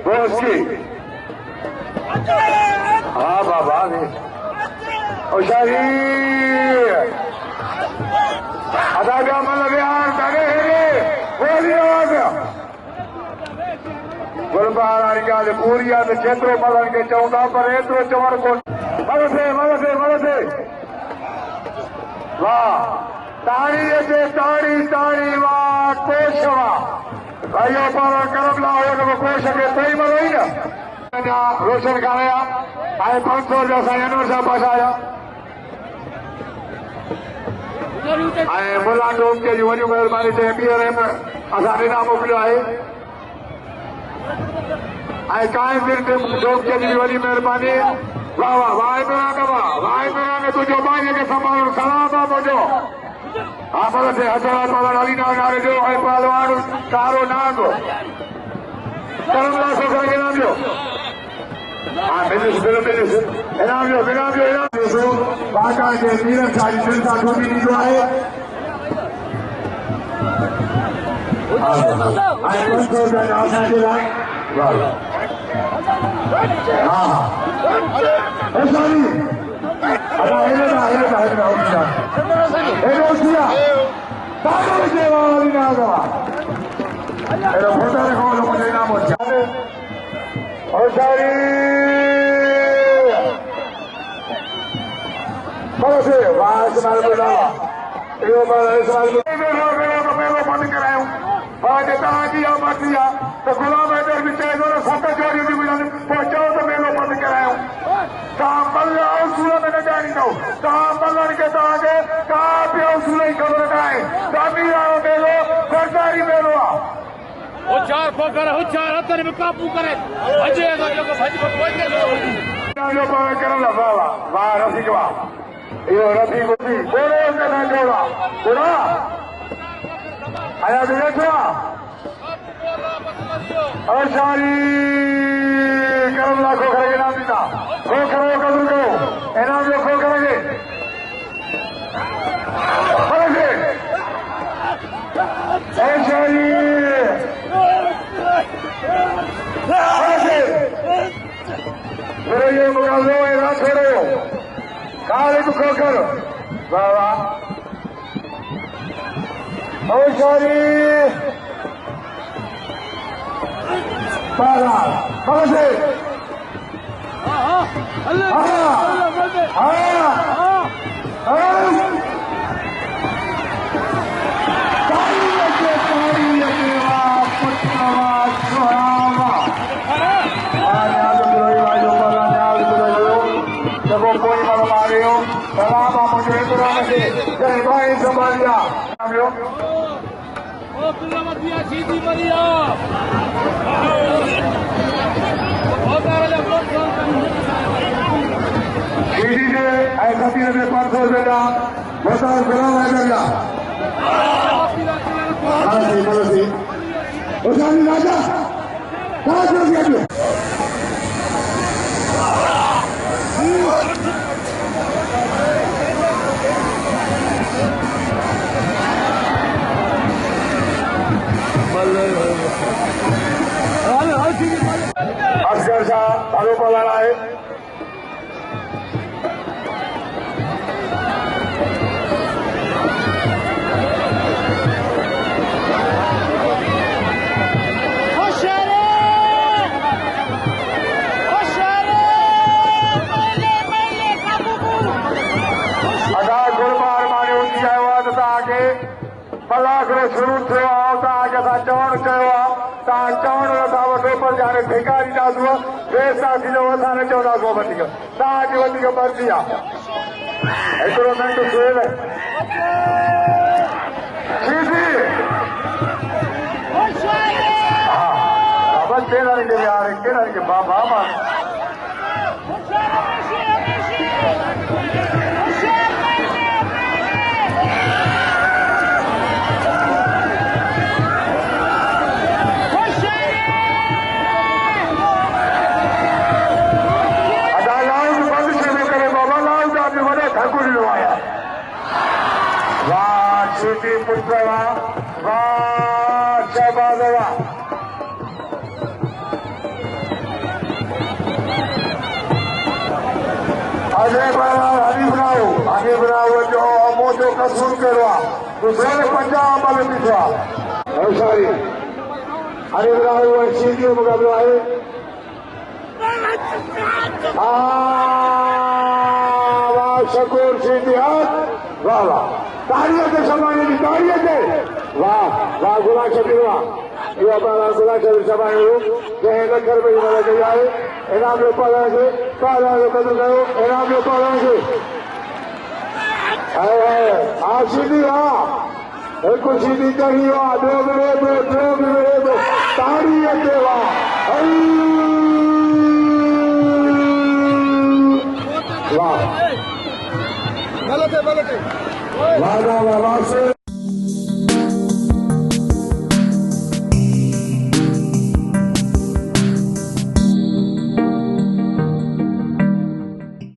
boss की हाँ बाबा होशियारी अदा गया मतलब यार दागे बोली आवाज गुलबार के पूरी है जेतरो मलन के चौंदा पर एतरो चवण को मदद वाह ताड़ी अचे ताड़ी वाह कोश वाह भाइयों पर करम ला हो कोश के तई मलो ही ना रोशन खाया आए 500 जैसा अनवर साहब पास आया आए मुला डोम के वही महिरबानी से MBRM असां ॾिना मोकिलियो आहे ऐं काइम डोम के वही महिरबानी वाह वाह वाह तुझो बाईअ खे संभालणु सलाम आहे मुंहिंजो हा भले से हज़ार पालण अलीना नाले जो ऐं पहलवान कारो नांग करमला सोखर खे नाम जो हाँ बिल्कुल इनाम जो बाका के मीरन सारी संस्था टोपी ॾींदो आहे ऐं 500 रुपया असांजे लाइ हाँ सारी अदा फोटो रखो मुझे इनाम और सारी से वाह इस्तेमाल बंद करायूं आज तव्हांजी मर्ज़ी आहे त गुलाम हैदर बि चए थो 7 चोरियूं थी मिलनि पोइ चओ त मेलो बंदि करायूं तव्हां मल उसूल में न ॼाणींदव तव्हां मलनि खे तव्हांखे का बि उसूल जी ख़बर न आहे दाबी वारो मेलो सरकारी मेलो आहे होशियार पोकर होशियार हथनि में काबू करे भॼे थो जेको भॼ करण वाह रफ़ीक वाह इहो रफ़ीक घोड़ो न जोड़ा घोड़ा आया भी वेठो और सारी करम ला खोखरे के नाम दीदा खोखरो कदर करो इनाम जो खोखरे के बड़े सारी मेरे ये मुकाबले में ना छोड़ो काले को खोखर वाह वाह और सारी पारा से संभालिया सीधी बढ़िया सीधी से ऐसा 500 रुपये का बताओ गुलाम हैदर राजा असगर शाह भालो पलाना है अदा गुलबार माने होती है वो ताके मलाखरो शुरू थियो ताके सा चवण चयो ता चवण था वठो पर जाने ठेकारी ॾाढो पैसा किलो असां न चवंदासीं वधीक तव्हांजी वधीक मर्ज़ी आहे हिकिड़ो नंढो खेल हा बस केरनि खे यार केरनि खे बाबा पुत्र वाह शहबाज वाह अजय आगे बनाओ जो मोजो कसूर करो दूसरे ने पंजाब वाले पिछवा सारी हरी बनाओ सीधी मुकाबला है शकूर सीधी हाथ वाह वाह ताड़ियों के समाने की ताड़ियों के वाह वाह गुलाम शबीर वाह ये हमारा गुलाम शबीर समाने हो जय लखर भाई वाला के आए इनाम में पाला से कदर करो इनाम में पाला से आ सीधी वाह एक सीधी कही वाह दो मिले ताड़ियों के वाह वाह वाह वाह